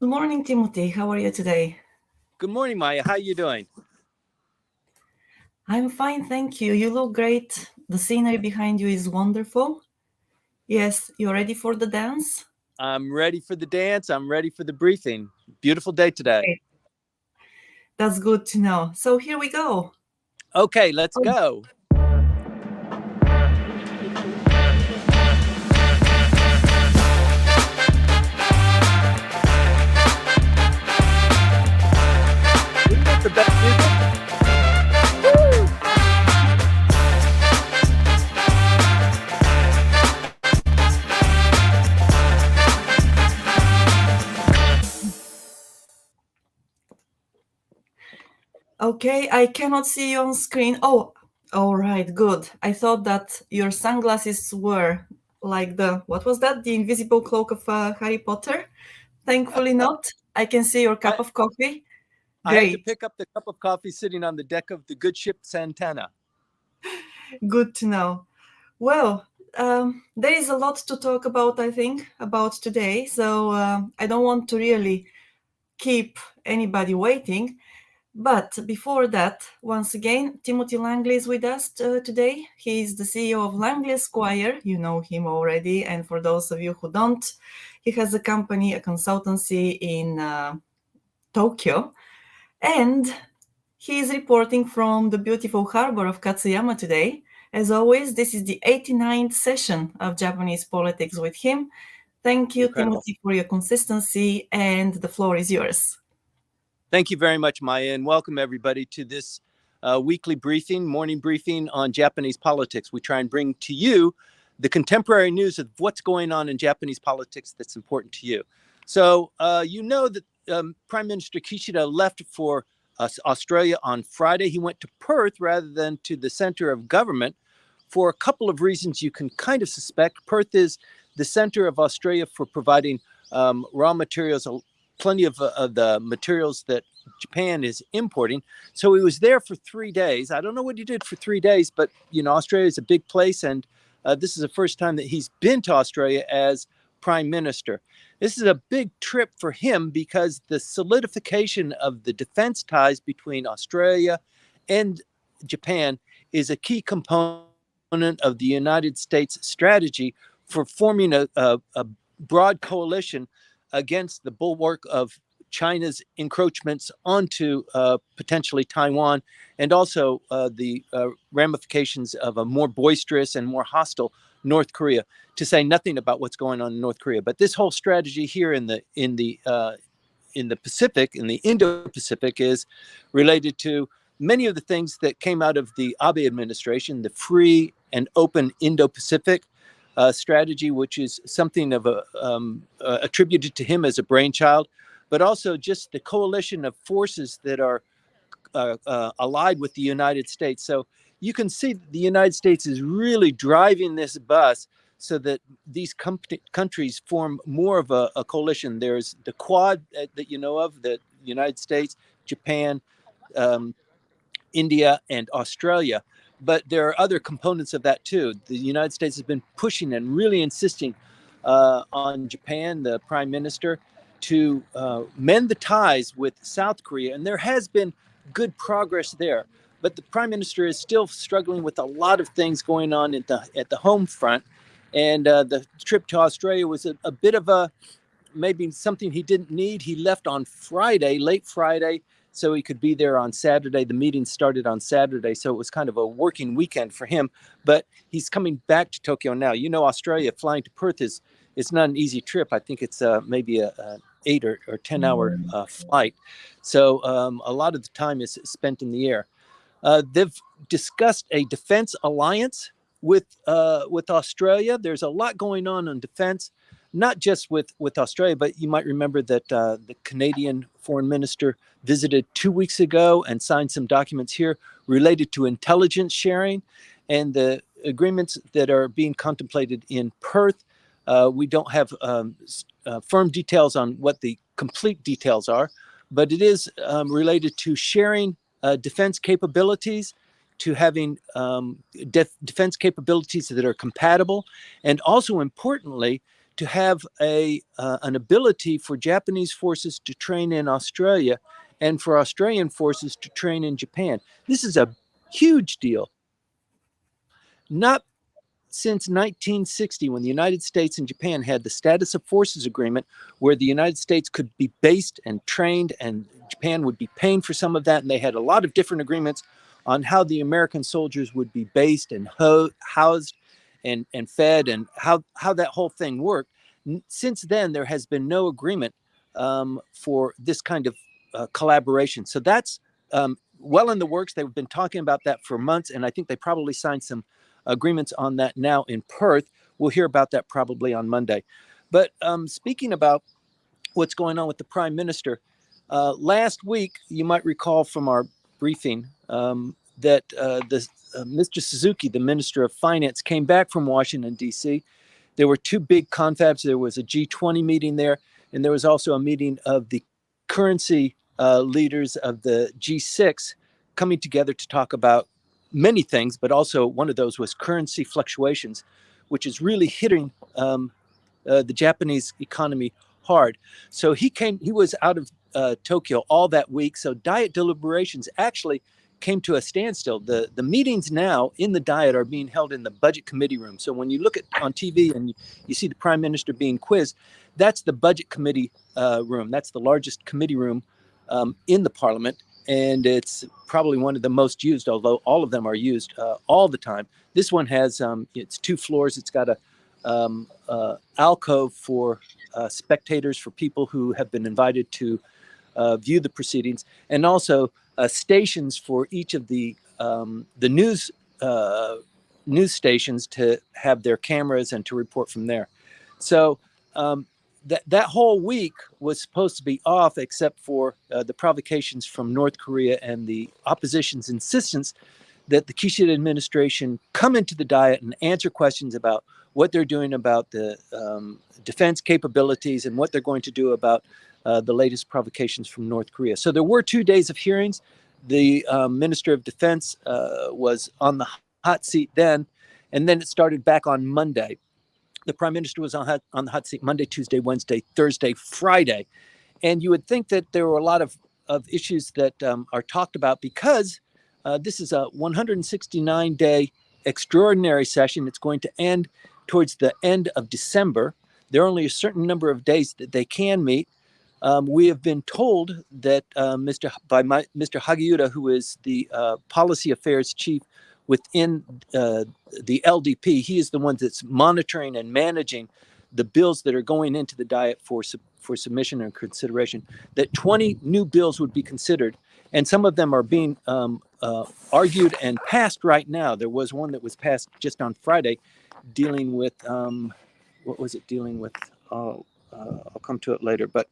Good morning, Timothy. How are you today? Good morning, Maya. How are you doing? I'm fine, thank you. You look great. The scenery behind you is wonderful. Yes, you ready for the dance? I'm ready for the dance. I'm ready for the briefing. Beautiful day today. Great. That's good to know. So here we go. Okay, let's Oh, go. Isn't that the best music? Woo! okay, I cannot see you on screen. Oh, all right, good. I thought that your sunglasses were like what was that? The invisible cloak of Harry Potter? Thankfully not. I can see your I, cup of coffee. I had to Great. pick up the cup of coffee sitting on the deck of the good ship Santana. Good to know. Well, there is a lot to talk about, I think, about today. So I don't want to really keep anybody waiting. But before that, once again, Timothy Langley is with us today. He is the CEO of Langley Esquire. You know him already. And for those of you who don't, he has a company, a consultancy in Tokyo. And he is reporting from the beautiful harbor of Katsuyama today. As always, this is the 89th session of Japanese politics with him. Thank you, Incredible. Timothy, for your consistency, and the floor is yours. Thank you very much, Maya, and welcome everybody to this weekly briefing, morning briefing on Japanese politics. We try and bring to you the contemporary news of what's going on in Japanese politics that's important to you. So you know that Prime Minister Kishida left for Australia on Friday. He went to Perth rather than to the center of government for a couple of reasons you can kind of suspect. Perth is the center of Australia for providing raw materials, plenty of the materials that Japan is importing. So he was there for 3 days. I don't know what he did for 3 days, but you know, Australia is a big place, and this is the first time that he's been to Australia as prime minister. This is a big trip for him because the solidification of the defense ties between Australia and Japan is a key component of the United States strategy for forming a broad coalition against the bulwark of China's encroachments onto potentially Taiwan, and also the ramifications of a more boisterous and more hostile North Korea, to say nothing about what's going on in North Korea. But this whole strategy here in the Pacific, in the Indo-Pacific, is related to many of the things that came out of the Abe administration, the free and open Indo-Pacific strategy, which is something of attributed to him as a brainchild, but also just the coalition of forces that are allied with the United States. So you can see that the United States is really driving this bus so that these countries form more of a coalition. There's the Quad that you know of, the United States, Japan, India, and Australia. But there are other components of that too. The United States has been pushing and really insisting on Japan, the prime minister, to mend the ties with South Korea. And there has been good progress there. But the prime minister is still struggling with a lot of things going on at the home front. And the trip to Australia was a bit of maybe something he didn't need. He left on Friday, late Friday, so he could be there on Saturday. The meeting started on Saturday, so it was kind of a working weekend for him. But he's coming back to Tokyo now. You know, Australia, flying to Perth it's not an easy trip. I think it's maybe an 8 or 10 hour flight. So a lot of the time is spent in the air. They've discussed a defense alliance with Australia. There's a lot going on defense, not just with Australia, but you might remember that the Canadian foreign minister visited 2 weeks ago and signed some documents here related to intelligence sharing and the agreements that are being contemplated in Perth. We don't have firm details on what the complete details are, but it is related to sharing defense capabilities, to having defense capabilities that are compatible, and also importantly, to have an ability for Japanese forces to train in Australia and for Australian forces to train in Japan. This is a huge deal. Not since 1960, when the United States and Japan had the status of forces agreement, where the United States could be based and trained, and Japan would be paying for some of that. And they had a lot of different agreements on how the American soldiers would be based and housed and fed, and how that whole thing worked. Since then, there has been no agreement for this kind of collaboration. So that's well in the works. They've been talking about that for months, and I think they probably signed some agreements on that now in Perth. We'll hear about that probably on Monday. But speaking about what's going on with the Prime Minister, last week, you might recall from our briefing that Mr. Suzuki, the Minister of Finance, came back from Washington, D.C. There were two big confabs. There was a G20 meeting there, and there was also a meeting of the currency leaders of the G6 coming together to talk about many things, but also one of those was currency fluctuations, which is really hitting the Japanese economy hard. So he was out of Tokyo all that week. So Diet deliberations actually came to a standstill. The meetings now in the Diet are being held in the Budget Committee room. So when you look at on TV and you see the Prime Minister being quizzed, that's the Budget Committee room. That's the largest committee room in the Parliament. And it's probably one of the most used, although all of them are used all the time. This one has, it's 2 floors. It's got a alcove for spectators, for people who have been invited to view the proceedings, and also stations for each of the news stations to have their cameras and to report from there. So that whole week was supposed to be off, except for the provocations from North Korea and the opposition's insistence that the Kishida administration come into the Diet and answer questions about what they're doing about the defense capabilities and what they're going to do about the latest provocations from North Korea. So there were 2 days of hearings. The Minister of Defense was on the hot seat then, and then it started back on Monday. The Prime Minister was on the hot seat Monday, Tuesday, Wednesday, Thursday, Friday. And you would think that there were a lot of issues that are talked about, because this is a 169-day extraordinary session. It's going to end towards the end of December. There are only a certain number of days that they can meet. We have been told that Mr. Hagiuda, who is the policy affairs chief within the LDP, he is the one that's monitoring and managing the bills that are going into the Diet for submission and consideration, that 20 new bills would be considered, and some of them are being argued and passed right now. There was one that was passed just on Friday dealing with, what was it dealing with? I'll come to it later. But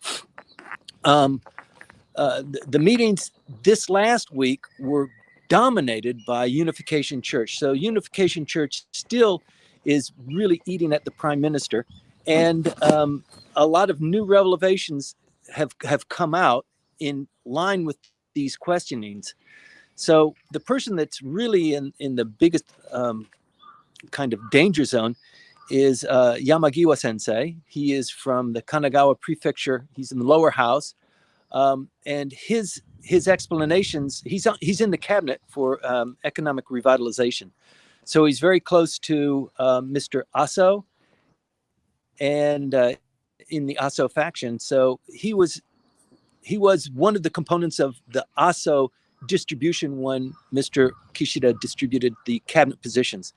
the meetings this last week were dominated by Unification Church. So Unification Church still is really eating at the Prime Minister, and a lot of new revelations have come out in line with these questionings. So the person that's really in the biggest kind of danger zone is Yamagiwa Sensei. He is from the Kanagawa Prefecture. He's in the lower house. And his explanations, he's in the cabinet for economic revitalization. So he's very close to Mr. Aso and in the Aso faction. So he was one of the components of the Aso distribution when Mr. Kishida distributed the cabinet positions.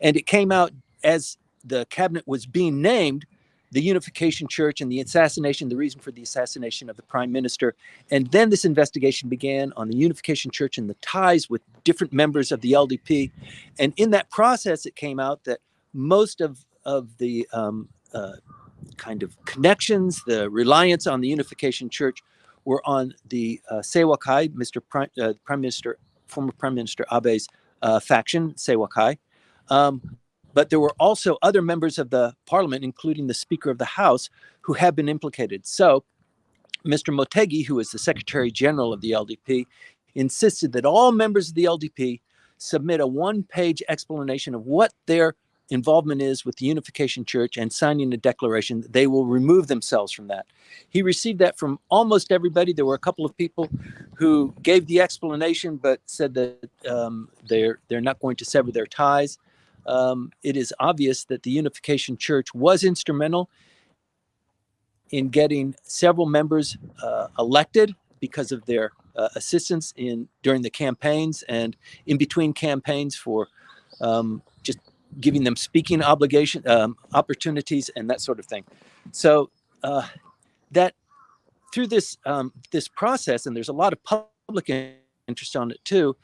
And it came out as the cabinet was being named, the Unification Church and the reason for the assassination of the Prime Minister. And then this investigation began on the Unification Church and the ties with different members of the LDP. And in that process, it came out that most of the kind of connections, the reliance on the Unification Church were on the Seiwakai, former Prime Minister Abe's faction, Seiwakai. But there were also other members of the parliament, including the Speaker of the House, who have been implicated. So Mr. Motegi, who is the Secretary General of the LDP, insisted that all members of the LDP submit a 1-page explanation of what their involvement is with the Unification Church and signing a declaration, they will remove themselves from that. He received that from almost everybody. There were a couple of people who gave the explanation, but said that they're not going to sever their ties. It is obvious that the Unification Church was instrumental in getting several members elected because of their assistance during the campaigns and in between campaigns for just giving them speaking opportunities and that sort of thing. So that through this process, and there's a lot of public interest on it too,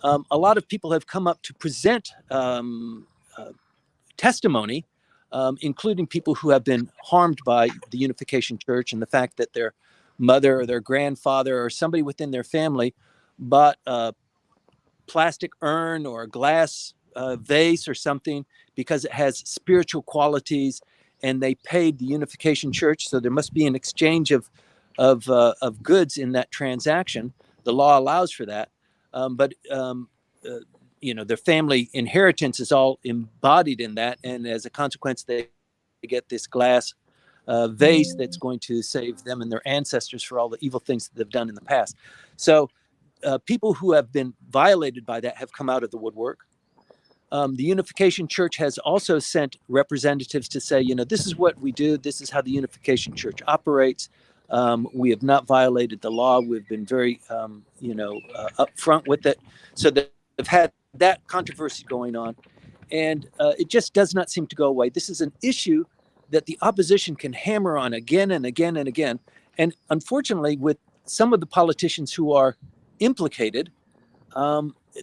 a lot of people have come up to present testimony, including people who have been harmed by the Unification Church and the fact that their mother or their grandfather or somebody within their family bought a plastic urn or a glass vase or something because it has spiritual qualities, and they paid the Unification Church. So there must be an exchange of goods in that transaction. The law allows for that, but their family inheritance is all embodied in that, and as a consequence, they get this glass vase that's going to save them and their ancestors for all the evil things that they've done in the past. So people who have been violated by that have come out of the woodwork. The Unification Church has also sent representatives to say, this is what we do. This is how the Unification Church operates. We have not violated the law. We've been very, upfront with it. So they've had that controversy going on, and it just does not seem to go away. This is an issue that the opposition can hammer on again and again and again. And unfortunately, with some of the politicians who are implicated,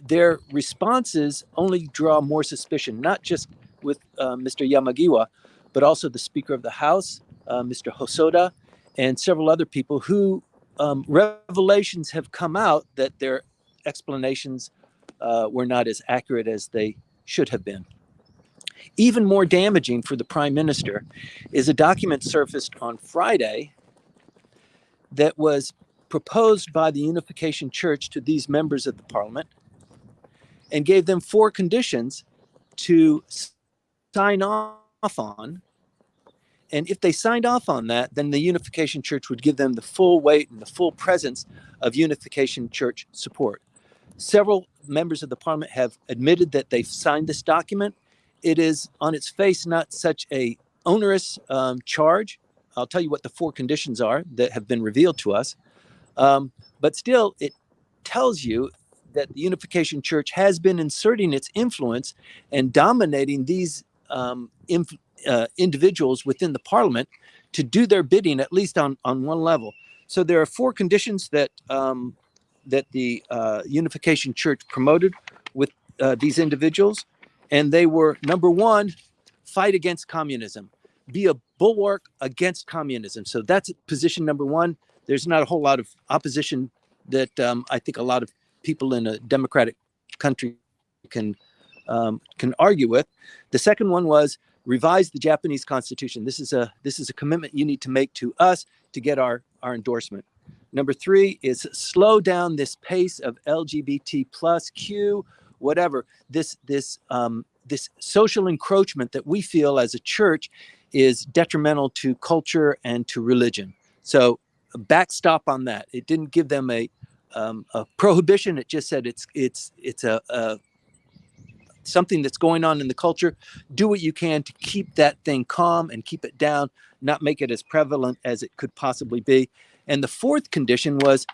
their responses only draw more suspicion, not just with Mr. Yamagiwa, but also the Speaker of the House, Mr. Hosoda, and several other people who revelations have come out that their explanations were not as accurate as they should have been. Even more damaging for the Prime Minister is a document surfaced on Friday that was proposed by the Unification Church to these members of the Parliament and gave them 4 conditions to sign off on. And if they signed off on that, then the Unification Church would give them the full weight and the full presence of Unification Church support. Several members of the Parliament have admitted that they've signed this document. It is on its face not such a onerous charge. I'll tell you what the 4 conditions are that have been revealed to us. But still, it tells you that the Unification Church has been inserting its influence and dominating these individuals within the Parliament to do their bidding, at least on one level. So there are 4 conditions that the Unification Church promoted with these individuals, and they were: number 1, fight against communism, be a bulwark against communism. So that's position number 1. There's not a whole lot of opposition that I think a lot of people in a democratic country can argue with. The second one was revise the Japanese Constitution. This is a commitment you need to make to us to get our endorsement. Number 3 is slow down this pace of LGBT plus Q, whatever, this social encroachment that we feel as a church is detrimental to culture and to religion. So a backstop on that. It didn't give them a prohibition. It just said it's a something that's going on in the culture. Do what you can to keep that thing calm and keep it down, not make it as prevalent as it could possibly be. And the 4th condition was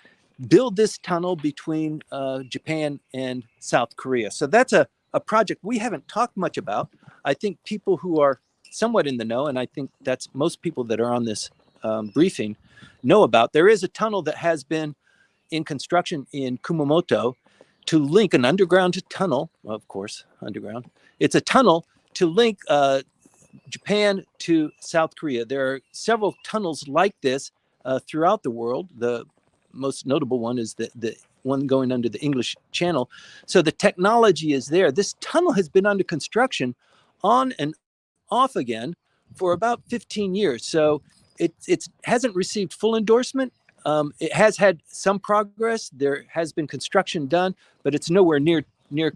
build this tunnel between Japan and South Korea. So that's a project we haven't talked much about. I think people who are somewhat in the know, and I think that's most people that are on this briefing, know about. There is a tunnel that has been in construction in Kumamoto to link an underground tunnel, of course, underground. It's a tunnel to link Japan to South Korea. There are several tunnels like this throughout the world. The most notable one is the one going under the English Channel. So the technology is there. This tunnel has been under construction on and off again for about 15 years. So it hasn't received full endorsement. It has had some progress. There has been construction done, but it's nowhere near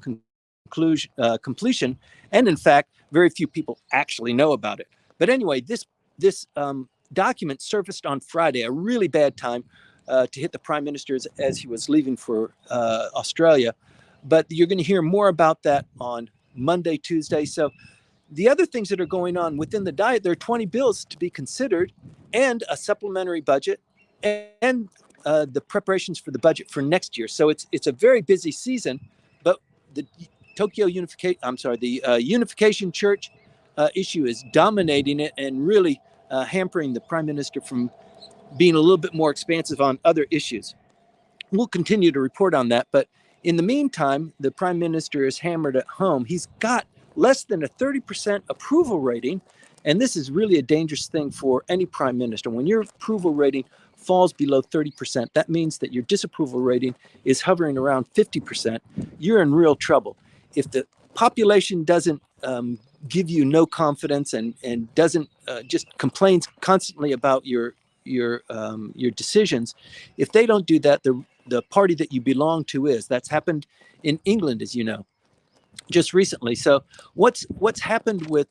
completion, and in fact, very few people actually know about it. But anyway, this document surfaced on Friday, a really bad time to hit the prime minister as he was leaving for Australia. But you're going to hear more about that on Monday, Tuesday. So the other things that are going on within the diet, there are 20 bills to be considered, and a supplementary budget, and the preparations for the budget for next year. So it's a very busy season, but the Unification Church issue is dominating it and really hampering the prime minister from being a little bit more expansive on other issues. We'll continue to report on that, but in the meantime, the prime minister is hammered at home. He's got less than a 30% approval rating, and this is really a dangerous thing for any prime minister. When your approval rating falls below 30%, that means that your disapproval rating is hovering around 50%. You're in real trouble. If the population doesn't give you no confidence and doesn't just complains constantly about your decisions, if they don't do that, the party that you belong to is. That's happened in England, as you know, just recently. So what's happened with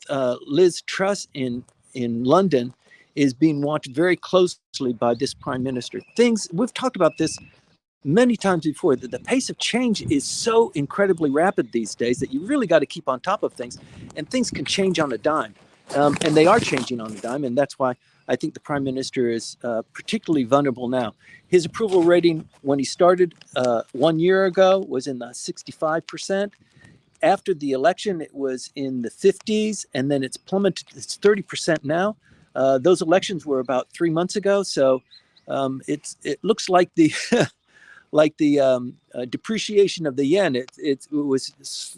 Liz Truss in London is being watched very closely by this prime minister. We've talked about this many times before, that the pace of change is so incredibly rapid these days that you really got to keep on top of things, and things can change on a dime. And they are changing on a dime, and that's why I think the prime minister is particularly vulnerable now. His approval rating when he started 1 year ago was in the 65%. After the election, it was in the 50s, and then it's plummeted. It's 30% now. Those elections were about 3 months ago, so it looks like the depreciation of the yen. It was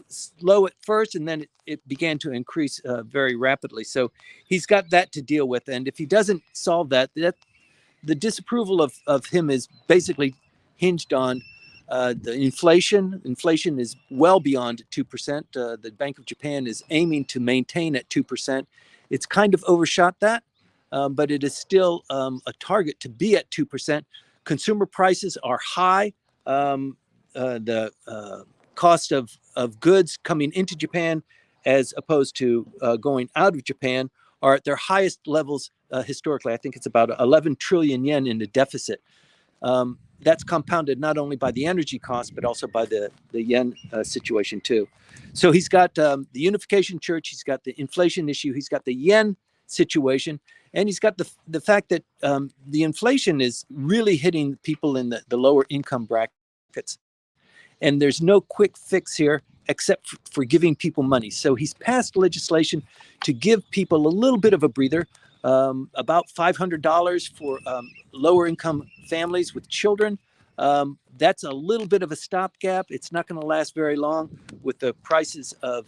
slow at first, and then it began to increase very rapidly. So he's got that to deal with, and if he doesn't solve that, the disapproval of him is basically hinged on the inflation. Inflation is well beyond 2%. The Bank of Japan is aiming to maintain at 2%. It's kind of overshot that, but it is still a target to be at 2%. Consumer prices are high. The cost of goods coming into Japan as opposed to going out of Japan are at their highest levels historically. I think it's about 11 trillion yen in the deficit. That's compounded not only by the energy cost, but also by the yen situation too. So he's got the Unification Church, he's got the inflation issue, he's got the yen situation, and he's got the fact that the inflation is really hitting people in the lower income brackets. And there's no quick fix here except for giving people money. So he's passed legislation to give people a little bit of a breather, about $500 for lower income families with children. That's a little bit of a stopgap. It's not going to last very long with the prices of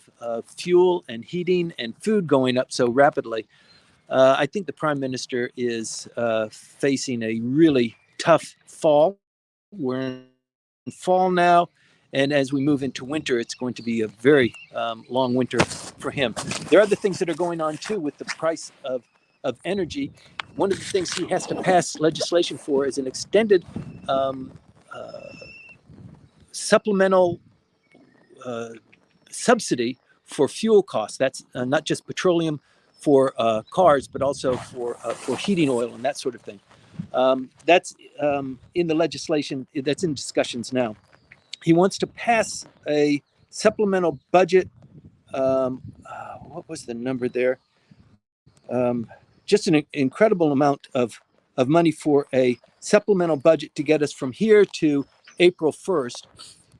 fuel and heating and food going up so rapidly. I think the prime minister is facing a really tough fall. We're in fall now, and as we move into winter, it's going to be a very long winter for him. There are other things that are going on too with the price of energy. One of the things he has to pass legislation for is an extended supplemental subsidy for fuel costs. That's not just petroleum for cars, but also for heating oil and that sort of thing. That's in the legislation, that's in discussions now. He wants to pass a supplemental budget. What was the number there? Just an incredible amount of money for a supplemental budget to get us from here to April 1st,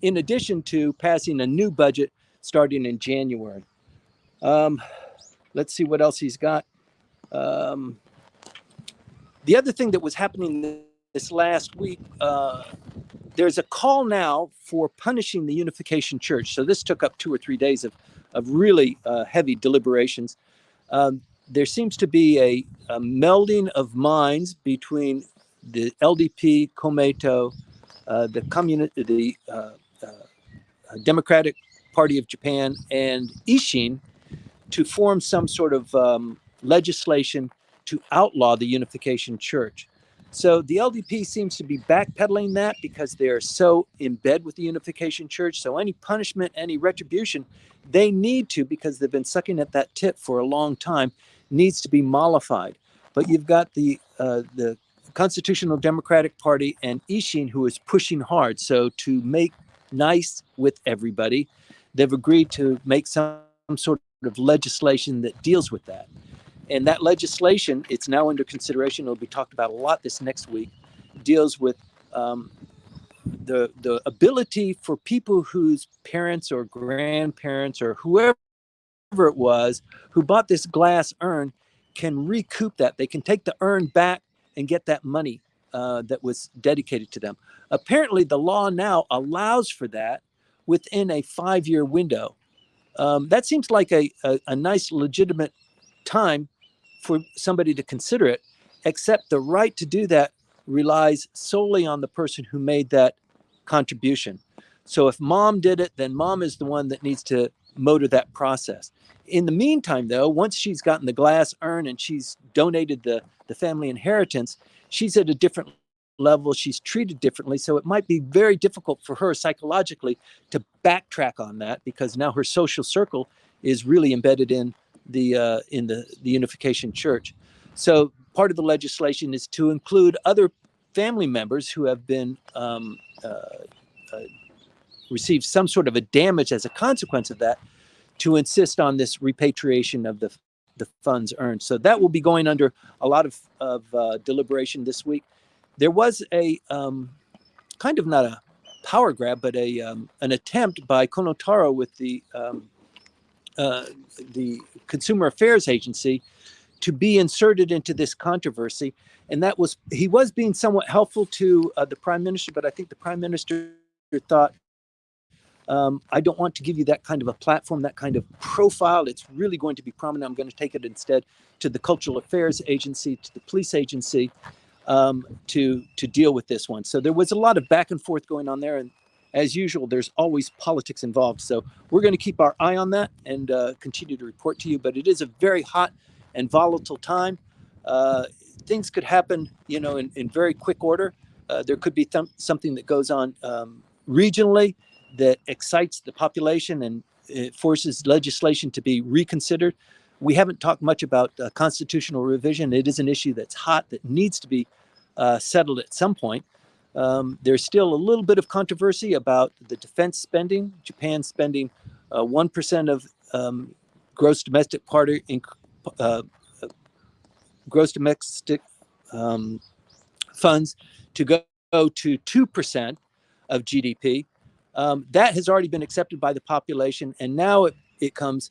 in addition to passing a new budget starting in January. Let's see what else he's got. The other thing that was happening this last week, there's a call now for punishing the Unification Church. So this took up 2 or 3 days of really heavy deliberations. There seems to be a melding of minds between the LDP, Komeito, the Democratic Party of Japan, and Ishin to form some sort of legislation to outlaw the Unification Church. So the LDP seems to be backpedaling that because they are so in bed with the Unification Church. So any punishment, any retribution, they need to, because they've been sucking at that tip for a long time, needs to be mollified. But you've got the Constitutional Democratic Party and Ishin, who is pushing hard. So to make nice with everybody, they've agreed to make some sort of legislation that deals with that. And that legislation, it's now under consideration. It'll be talked about a lot this next week. Deals with the ability for people whose parents or grandparents or whoever it was who bought this glass urn can recoup that. They can take the urn back and get that money that was dedicated to them. Apparently, the law now allows for that within a 5-year window. That seems like a nice, legitimate time for somebody to consider it, except the right to do that relies solely on the person who made that contribution. So if mom did it, then mom is the one that needs to motor that process. In the meantime, though, once she's gotten the glass urn and she's donated the family inheritance, she's at a different level, she's treated differently. So it might be very difficult for her psychologically to backtrack on that, because now her social circle is really embedded in the Unification Church. So part of the legislation is to include other family members who have been received some sort of a damage as a consequence of that, to insist on this repatriation of the funds earned. So that will be going under a lot of deliberation this week. There was a kind of not a power grab, but an attempt by Konotaro with the Consumer Affairs Agency to be inserted into this controversy. And that was, he was being somewhat helpful to the prime minister, but I think the prime minister thought, I don't want to give you that kind of a platform, that kind of profile. It's really going to be prominent. I'm going to take it instead to the Cultural Affairs Agency, to the police agency, to deal with this one. So there was a lot of back and forth going on there. And as usual, there's always politics involved. So we're going to keep our eye on that and continue to report to you. But it is a very hot and volatile time. Things could happen, in very quick order. There could be something that goes on regionally that excites the population and it forces legislation to be reconsidered. We haven't talked much about constitutional revision. It is an issue that's hot, that needs to be settled at some point. There's still a little bit of controversy about the defense spending. Japan spending 1% of gross domestic product, gross domestic funds to go to 2% of GDP. That has already been accepted by the population, and now it comes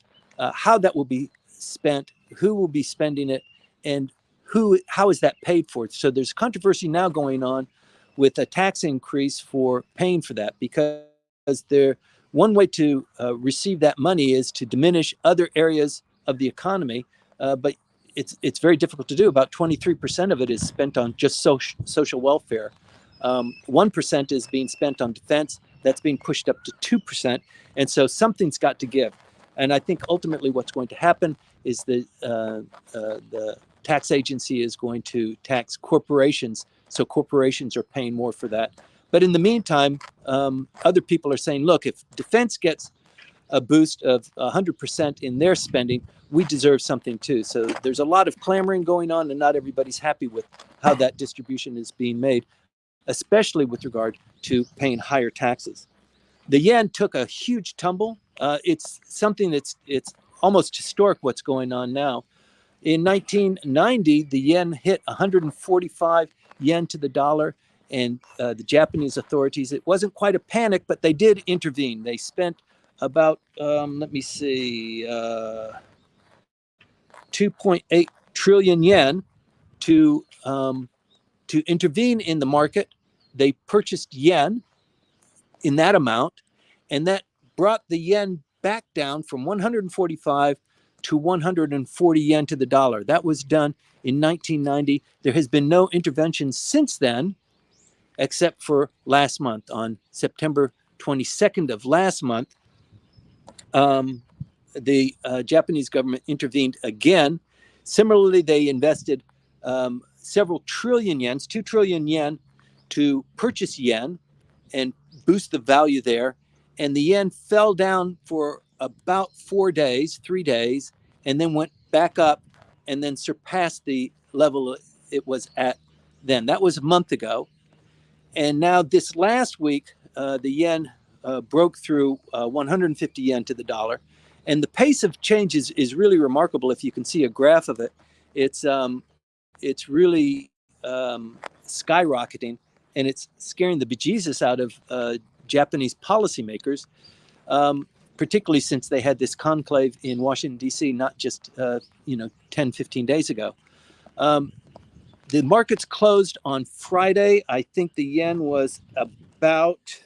how that will be spent, who will be spending it, and how is that paid for. So there's controversy now going on with a tax increase for paying for that, because one way to receive that money is to diminish other areas of the economy, but it's very difficult to do. About 23% of it is spent on just social welfare. 1% is being spent on defense. That's being pushed up to 2%. And so something's got to give. And I think ultimately what's going to happen is the tax agency is going to tax corporations. So corporations are paying more for that. But in the meantime, other people are saying, look, if defense gets a boost of 100% in their spending, we deserve something too. So there's a lot of clamoring going on, and not everybody's happy with how that distribution is being made, especially with regard to paying higher taxes. The yen took a huge tumble. It's something it's almost historic what's going on now. In 1990, the yen hit 145 yen to the dollar, and the Japanese authorities, it wasn't quite a panic, but they did intervene. They spent about, 2.8 trillion yen to intervene in the market. They purchased yen in that amount, and that brought the yen back down from 145 to 140 yen to the dollar. That was done in 1990. There has been no intervention since then, except for last month. On September 22nd of last month, the Japanese government intervened again. Similarly, they invested several trillion yens, 2 trillion yen, to purchase yen and boost the value there. And the yen fell down for about 4 days, 3 days, and then went back up and then surpassed the level it was at then. That was a month ago. And now this last week, the yen broke through 150 yen to the dollar. And the pace of change is really remarkable. If you can see a graph of it, it's really skyrocketing, and it's scaring the bejesus out of Japanese policymakers, particularly since they had this conclave in Washington, D.C., not just 10, 15 days ago. The markets closed on Friday. I think the yen was about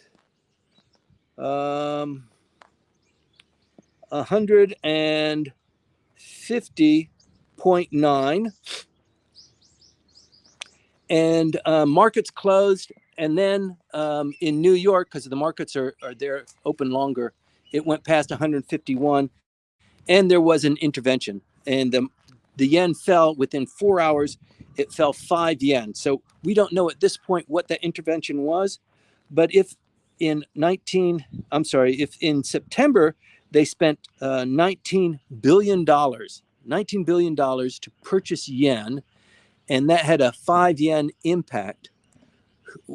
150.9, and markets closed. And then in New York, because the markets are there open longer, it went past 151, and there was an intervention. And the yen fell within 4 hours. It fell 5 yen. So we don't know at this point what that intervention was. But if in September they spent $19 billion to purchase yen, and that had a 5 yen impact.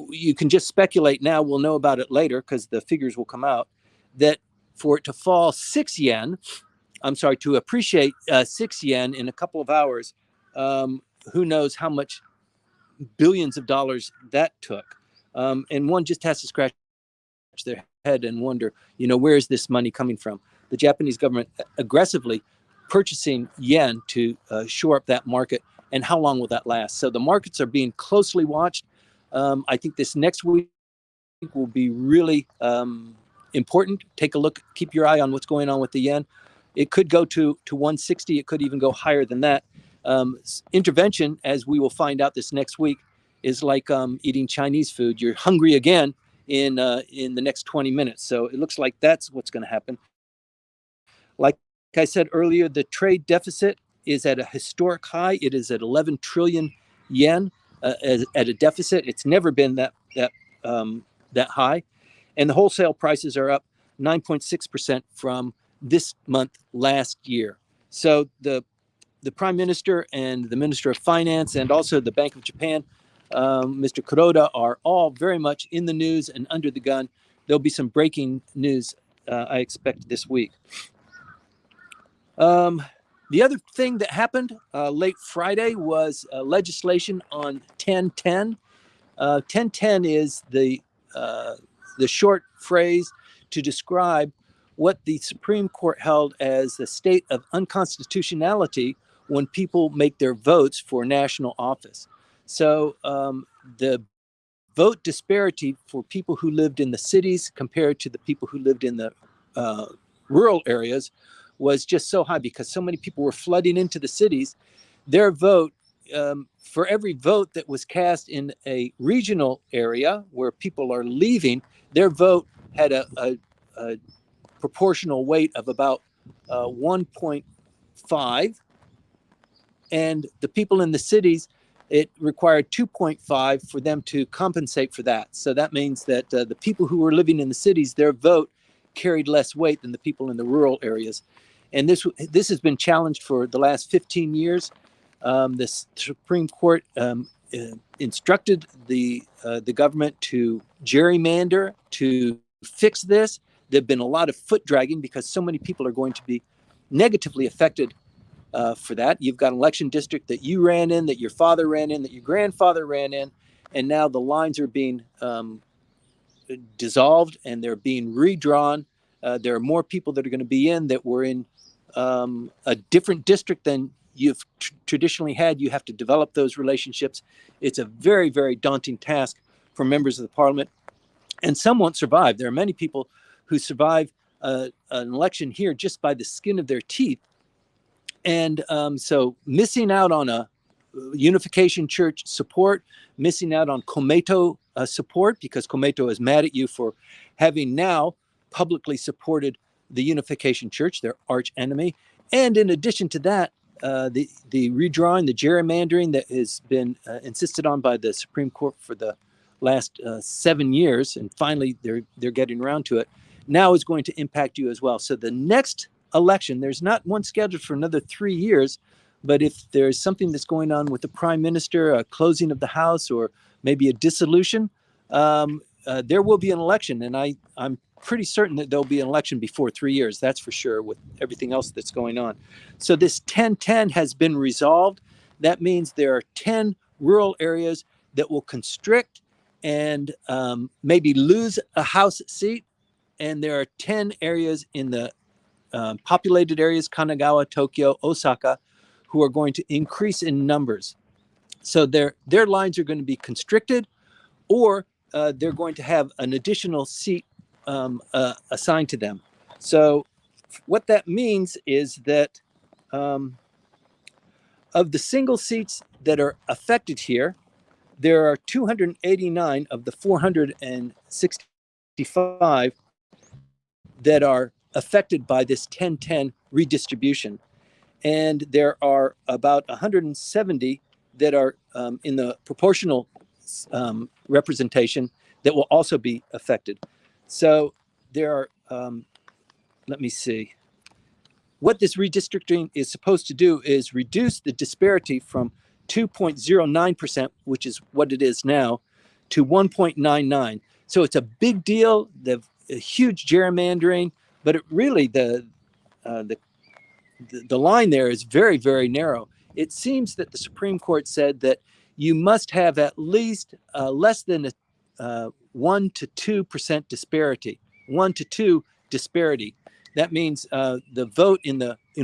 You can just speculate now, we'll know about it later because the figures will come out, that for it to fall 6 yen, to appreciate 6 yen in a couple of hours, who knows how much billions of dollars that took. And one just has to scratch their head and wonder, where is this money coming from? The Japanese government aggressively purchasing yen to shore up that market, and how long will that last? So the markets are being closely watched. I think this next week will be really important. Take a look, keep your eye on what's going on with the yen. It could go to 160. It could even go higher than that. Intervention, as we will find out this next week, is like eating Chinese food. You're hungry again in the next 20 minutes. So it looks like that's what's going to happen. Like I said earlier, the trade deficit is at a historic high. It is at 11 trillion yen at a deficit. It's never been that high. And the wholesale prices are up 9.6% from this month last year. So the Prime Minister and the Minister of Finance and also the Bank of Japan, Mr. Kuroda, are all very much in the news and under the gun. There'll be some breaking news I expect this week. The other thing that happened late Friday was legislation on 1010. 1010 is the short phrase to describe what the Supreme Court held as a state of unconstitutionality when people make their votes for national office. So the vote disparity for people who lived in the cities compared to the people who lived in the rural areas was just so high because so many people were flooding into the cities. Their vote, for every vote that was cast in a regional area where people are leaving, their vote had a proportional weight of about 1.5. And the people in the cities, it required 2.5 for them to compensate for that. So that means that the people who were living in the cities, their vote carried less weight than the people in the rural areas. And this has been challenged for the last 15 years. The Supreme Court instructed the government to gerrymander to fix this. There've been a lot of foot dragging because so many people are going to be negatively affected for that. You've got an election district that you ran in, that your father ran in, that your grandfather ran in, and now the lines are being dissolved and they're being redrawn. There are more people that are going to be in that were in a different district than you've traditionally had. You have to develop those relationships. It's a very, very daunting task for members of the parliament, and some won't survive. There are many people who survive an election here just by the skin of their teeth. And so missing out on a Unification Church support, missing out on Komeito support, because Komeito is mad at you for having now publicly supported the Unification Church, their arch enemy. And in addition to that, the redrawing, the gerrymandering that has been insisted on by the Supreme Court for the last 7 years, and finally they're getting around to it, now is going to impact you as well. So the next election, there's not one scheduled for another 3 years, but if there's something that's going on with the prime minister, a closing of the House, or maybe a dissolution, there will be an election, and I'm pretty certain that there'll be an election before 3 years. That's for sure, with everything else that's going on. So this 10-10 has been resolved. That means there are 10 rural areas that will constrict and maybe lose a House seat. And there are 10 areas in the populated areas, Kanagawa, Tokyo, Osaka, who are going to increase in numbers. So their lines are going to be constricted, or they're going to have an additional seat assigned to them. So what that means is that of the single seats that are affected here, there are 289 of the 465 that are affected by this 10-10 redistribution. And there are about 170 that are in the proportional representation that will also be affected. So there are, let me see. What this redistricting is supposed to do is reduce the disparity from 2.09%, which is what it is now, to 1.99. So it's a big deal, a huge gerrymandering, but it really, the line there is very, very narrow. It seems that the Supreme Court said that you must have at least less than a 1 to 2% disparity, 1 to 2 disparity. That means the vote in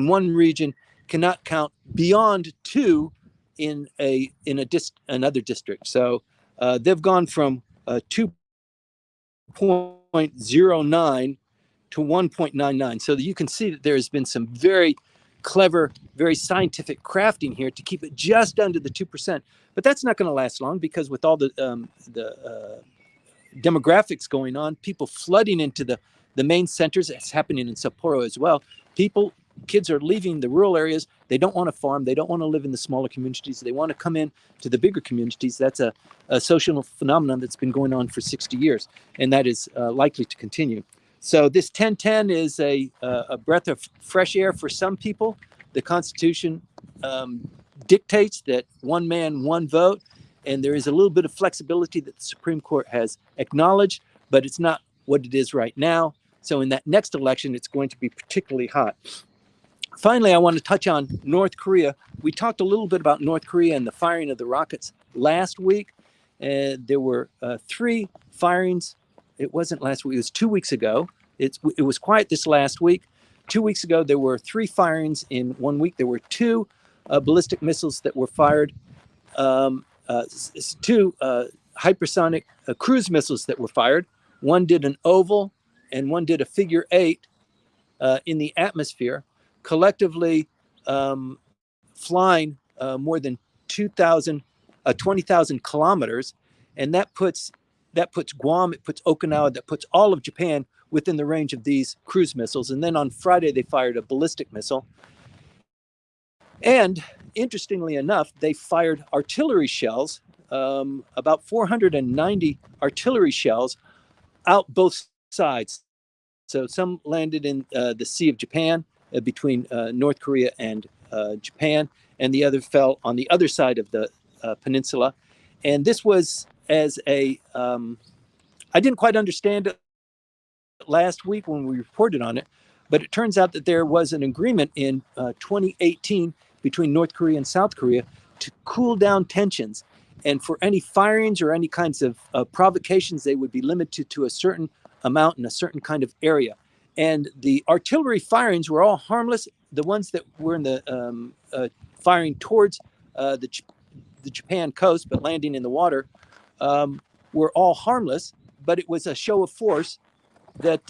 one region cannot count beyond 2 in another district. So they've gone from 2.09 to 1.99. So that you can see that there has been some very clever, very scientific crafting here to keep it just under the 2%. But that's not going to last long, because with all the demographics going on, people flooding into the main centers, it's happening in Sapporo as well. Kids are leaving the rural areas. They don't want to farm. They don't want to live in the smaller communities. They want to come in to the bigger communities. That's a social phenomenon that's been going on for 60 years, and that is likely to continue. So this 10-10 is a breath of fresh air for some people. The Constitution dictates that one man, one vote, and there is a little bit of flexibility that the Supreme Court has acknowledged, but it's not what it is right now. So in that next election, it's going to be particularly hot. Finally, I want to touch on North Korea. We talked a little bit about North Korea and the firing of the rockets last week. There were 3 firings. It wasn't last week, it was 2 weeks ago. It was quiet this last week. 2 weeks ago, there were 3 firings in 1 week. There were 2 ballistic missiles that were fired, 2 hypersonic cruise missiles that were fired. One did an oval and one did a figure 8 in the atmosphere, collectively flying more than 20,000 kilometers. And that puts Guam, it puts Okinawa, that puts all of Japan within the range of these cruise missiles. And then on Friday, they fired a ballistic missile. And interestingly enough, they fired artillery shells, about 490 artillery shells out both sides. So some landed in the Sea of Japan between North Korea and Japan, and the other fell on the other side of the peninsula. And this was as I didn't quite understand it last week when we reported on it, but it turns out that there was an agreement in 2018 between North Korea and South Korea to cool down tensions. And for any firings or any kinds of provocations, they would be limited to a certain amount in a certain kind of area. And the artillery firings were all harmless. The ones that were in the firing towards the Japan coast, but landing in the water, were all harmless. But it was a show of force that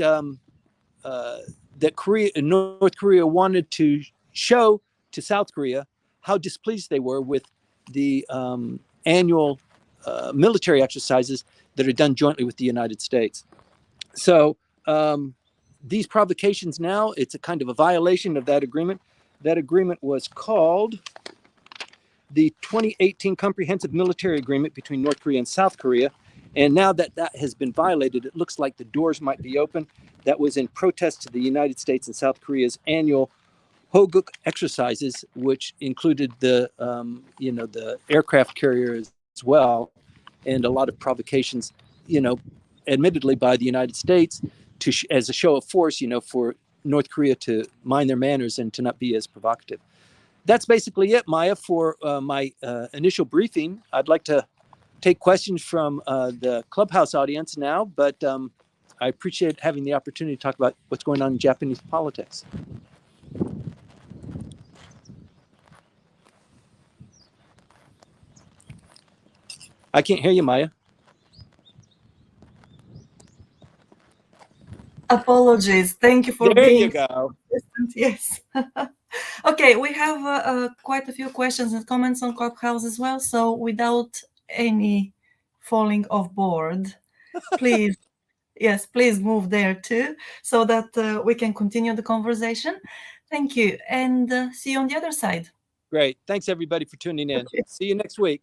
North Korea wanted to show to South Korea how displeased they were with the annual military exercises that are done jointly with the United States. So these provocations now, it's a kind of a violation of that agreement. That agreement was called the 2018 Comprehensive Military Agreement between North Korea and South Korea. And now that that has been violated, it looks like the doors might be open. That was in protest to the United States and South Korea's annual Hoguk exercises, which included the the aircraft carrier as well, and a lot of provocations, admittedly by the United States as a show of force, for North Korea to mind their manners and to not be as provocative. That's basically it, Maya, for my initial briefing. I'd like to take questions from the Clubhouse audience now, but I appreciate having the opportunity to talk about what's going on in Japanese politics. I can't hear you, Maya. Apologies. Thank you for There being you go. consistent. Yes. Okay, we have quite a few questions and comments on Clubhouse as well. So without any falling off board, please, yes, please move there too, so that we can continue the conversation. Thank you, and see you on the other side. Great. Thanks, everybody, for tuning in. Okay. See you next week.